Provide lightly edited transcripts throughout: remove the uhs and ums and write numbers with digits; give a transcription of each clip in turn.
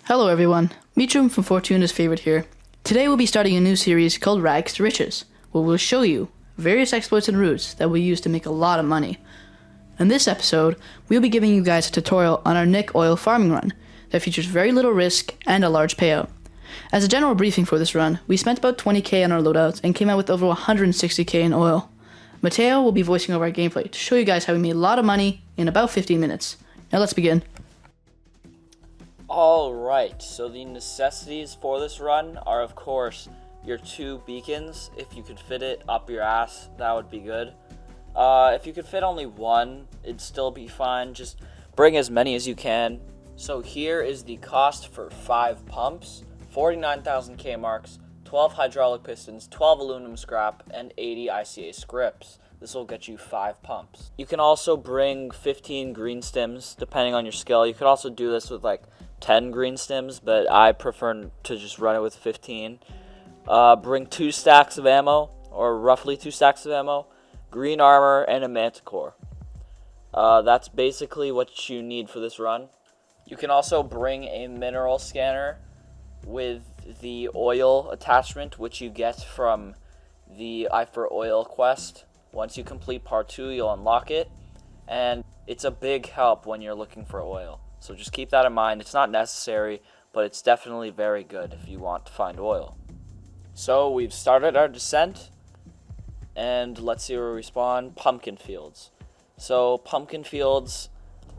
Hello everyone, Mitchum from Fortuna's Favorite here. Today we'll be starting a new series called Rags to Riches, where we'll show you various exploits and routes that we'll use to make a lot of money. In this episode, we'll be giving you guys a tutorial on our Nick oil farming run that features very little risk and a large payout. As a general briefing for this run, we spent about 20k on our loadouts and came out with over 160k in oil. Mateo will be voicing over our gameplay to show you guys how we made a lot of money in about 15 minutes. Now let's begin. Alright, so the necessities for this run are, of course, your 2 beacons. If you could fit it up your ass, that would be good. If you could fit only 1, it'd still be fine. Just bring as many as you can. So here is the cost for 5 pumps, 49,000 K-marks, 12 hydraulic pistons, 12 aluminum scrap, and 80 ICA scripts. This will get you 5 pumps. You can also bring 15 green stems, depending on your skill. You could also do this with like 10 green stems, but I prefer to just run it with 15. Bring 2 stacks of ammo, or roughly 2 stacks of ammo, green armor, and a manticore. That's basically what you need for this run. You can also bring a mineral scanner with the oil attachment, which you get from the Eye for Oil quest. Once you complete part 2, you'll unlock it, and it's a big help when you're looking for oil. So just keep that in mind. It's not necessary, but it's definitely very good if you want to find oil. So we've started our descent, and let's see where we spawn. Pumpkin fields. So pumpkin fields,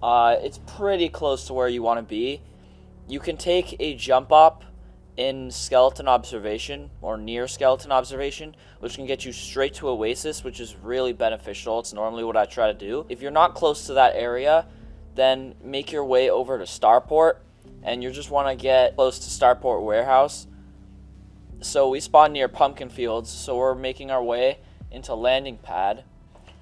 it's pretty close to where you want to be. You can take a jump up in skeleton observation or near skeleton observation, which can get you straight to Oasis, which is really beneficial. It's normally what I try to do. If you're not close to that area, then make your way over to Starport, and you just want to get close to Starport Warehouse. So we spawn near pumpkin fields, so we're making our way into landing pad,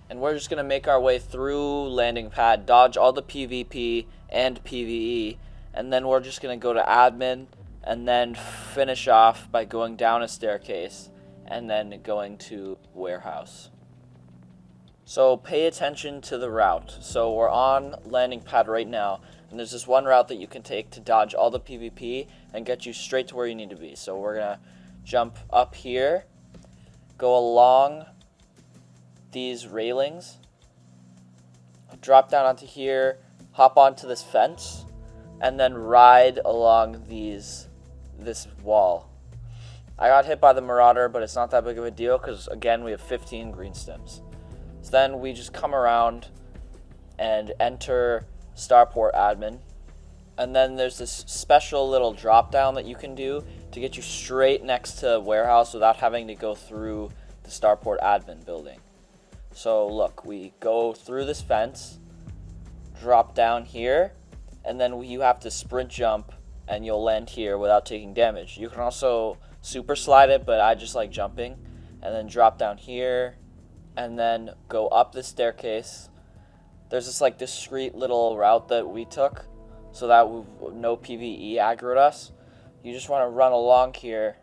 and we're just going to make our way through landing pad, dodge all the PvP and PvE, and then we're just going to go to admin and then finish off by going down a staircase and then going to warehouse. So pay attention to the route. So we're on landing pad right now, and there's this one route that you can take to dodge all the PvP and get you straight to where you need to be. So we're gonna jump up here, go along these railings, drop down onto here, hop onto this fence, and then ride along this wall. I got hit by the Marauder, but it's not that big of a deal because, again, we have 15 green stems. So then we just come around and enter Starport admin, and then there's this special little drop down that you can do to get you straight next to warehouse without having to go through the Starport admin building. So look, we go through this fence, drop down here, and then you have to sprint jump and you'll land here without taking damage. You can also super slide it, but I just like jumping, and then drop down here and then go up the staircase. There's this like discreet little route that we took so that no PvE aggroed us. You just want to run along here.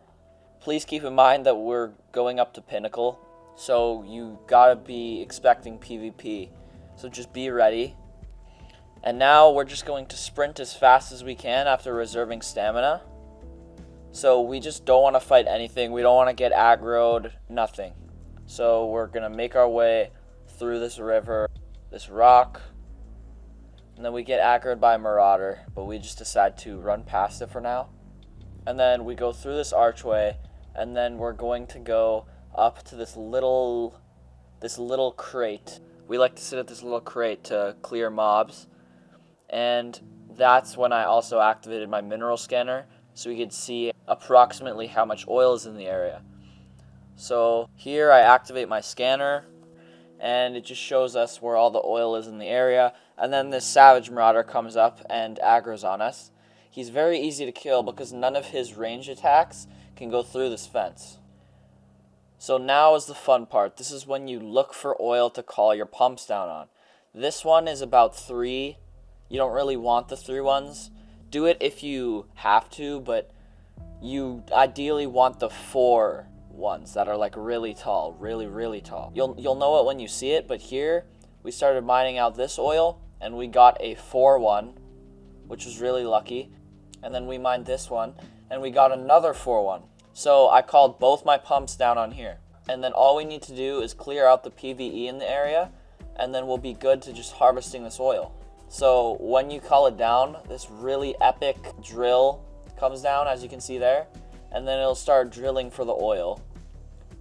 Please keep in mind that we're going up to Pinnacle, so you gotta be expecting PvP. So just be ready. And now we're just going to sprint as fast as we can after reserving stamina. So we just don't want to fight anything. We don't want to get aggroed, nothing. So we're going to make our way through this river, this rock, and then we get aggroed by a Marauder, but we just decide to run past it for now. And then we go through this archway, and then we're going to go up to this little crate. We like to sit at this little crate to clear mobs, and that's when I also activated my mineral scanner so we could see approximately how much oil is in the area. So here I activate my scanner, and it just shows us where all the oil is in the area, and then this Savage Marauder comes up and aggroes on us. He's very easy to kill because none of his range attacks can go through this fence. So now is the fun part. This is when you look for oil to call your pumps down on. This one is about 3. You don't really want the 3 ones. Do it if you have to, but you ideally want the 4 ones that are like really tall, really tall. You'll know it when you see it, but here we started mining out this oil and we got a 4-1, which was really lucky. and then we mined this one, and we got another 4-1. So I called both my pumps down on here. And then all we need to do is clear out the PvE in the area, and then we'll be good to just harvesting this oil. So when you call it down, this really epic drill comes down, as you can see there, and then it'll start drilling for the oil.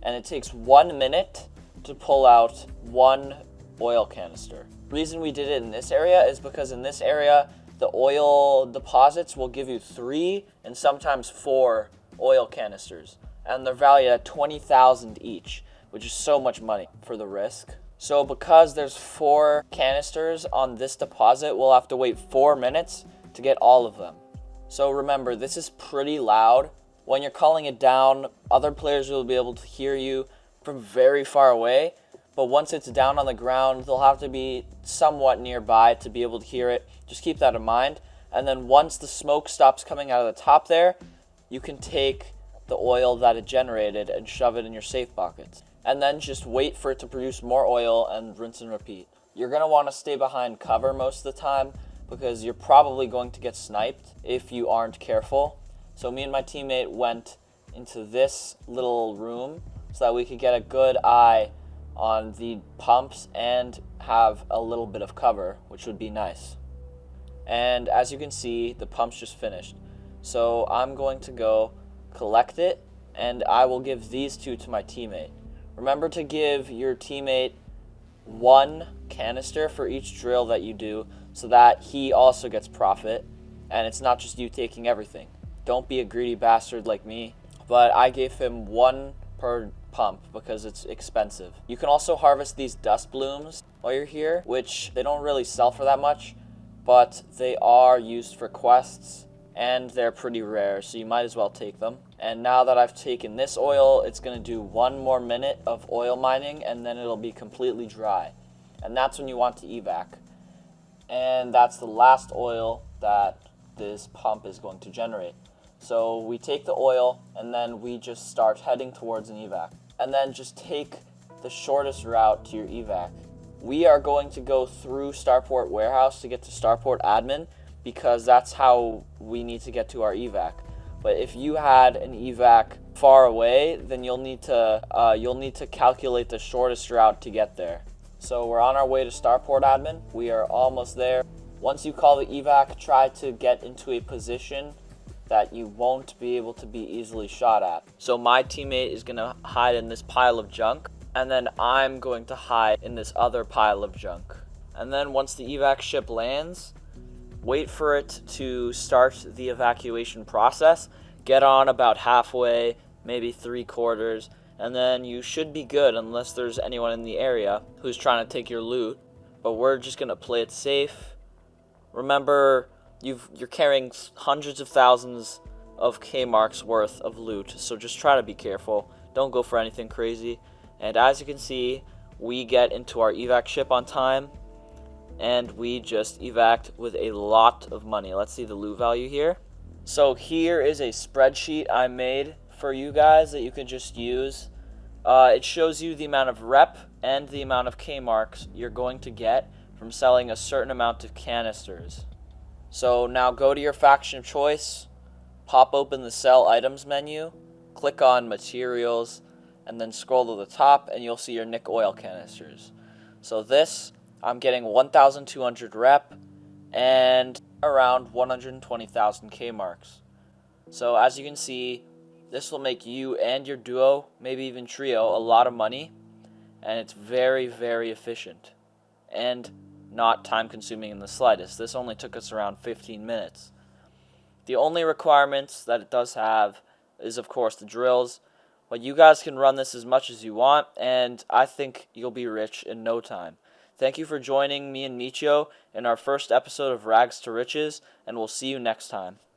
And it takes 1 minute to pull out 1 oil canister. The reason we did it in this area is because in this area, the oil deposits will give you 3 and sometimes 4 oil canisters. And they're valued at 20,000 each, which is so much money for the risk. So because there's 4 canisters on this deposit, we'll have to wait 4 minutes to get all of them. So remember, this is pretty loud. When you're calling it down, other players will be able to hear you from very far away. But once it's down on the ground, they'll have to be somewhat nearby to be able to hear it. Just keep that in mind. And then once the smoke stops coming out of the top there, you can take the oil that it generated and shove it in your safe buckets. And then just wait for it to produce more oil and rinse and repeat. You're going to want to stay behind cover most of the time because you're probably going to get sniped if you aren't careful. So me and my teammate went into this little room so that we could get a good eye on the pumps and have a little bit of cover, which would be nice. And as you can see, the pumps just finished. So I'm going to go collect it, and I will give these 2 to my teammate. Remember to give your teammate 1 canister for each drill that you do so that he also gets profit, and it's not just you taking everything. Don't be a greedy bastard like me, but I gave him 1 per pump because it's expensive. You can also harvest these dust blooms while you're here, which they don't really sell for that much, but they are used for quests and they're pretty rare, so you might as well take them. And now that I've taken this oil, it's going to do 1 more minute of oil mining and then it'll be completely dry. And that's when you want to evac. And that's the last oil that this pump is going to generate. So we take the oil and then we just start heading towards an evac. And then just take the shortest route to your evac. We are going to go through Starport Warehouse to get to Starport Admin because that's how we need to get to our evac. But if you had an evac far away, then you'll need to calculate the shortest route to get there. So we're on our way to Starport Admin. We are almost there. Once you call the evac, try to get into a position that you won't be able to be easily shot at. So my teammate is going to hide in this pile of junk, and then I'm going to hide in this other pile of junk. And then once the evac ship lands, wait for it to start the evacuation process. Get on about halfway, maybe 3/4, and then you should be good unless there's anyone in the area who's trying to take your loot. But we're just going to play it safe. Remember, you're carrying hundreds of thousands of K-marks worth of loot, so just try to be careful. Don't go for anything crazy. And as you can see, we get into our evac ship on time, and we just evac'd with a lot of money. Let's see the loot value here. So here is a spreadsheet I made for you guys that you can just use. It shows you the amount of rep and the amount of K-marks you're going to get from selling a certain amount of canisters. So now go to your faction of choice, pop open the sell items menu, click on materials, and then scroll to the top and you'll see your Nick oil canisters. So this, I'm getting 1,200 rep and around 120,000 K-marks. So as you can see, this will make you and your duo, maybe even trio, a lot of money, and it's very, very efficient and not time consuming in the slightest. This only took us around 15 minutes. The only requirements that it does have is of course the drills, but you guys can run this as much as you want, and I think you'll be rich in no time. Thank you for joining me and Michio in our first episode of Rags to Riches, and we'll see you next time.